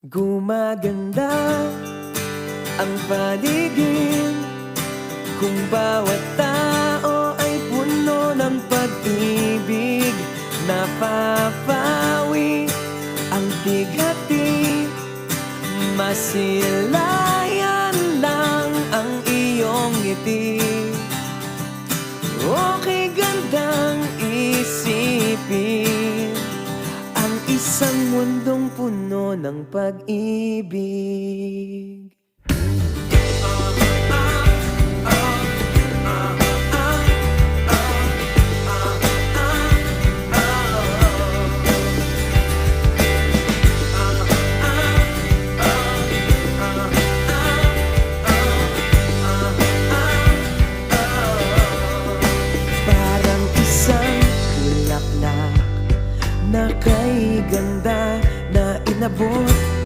Gumaganda ang paligid kung bawat tao ay puno ng pag-ibig. Napapawi ang bigati, masilayan lang ang iyong ngiti. Okay gandang isipin ang isang mundong puno ng pag-ibig.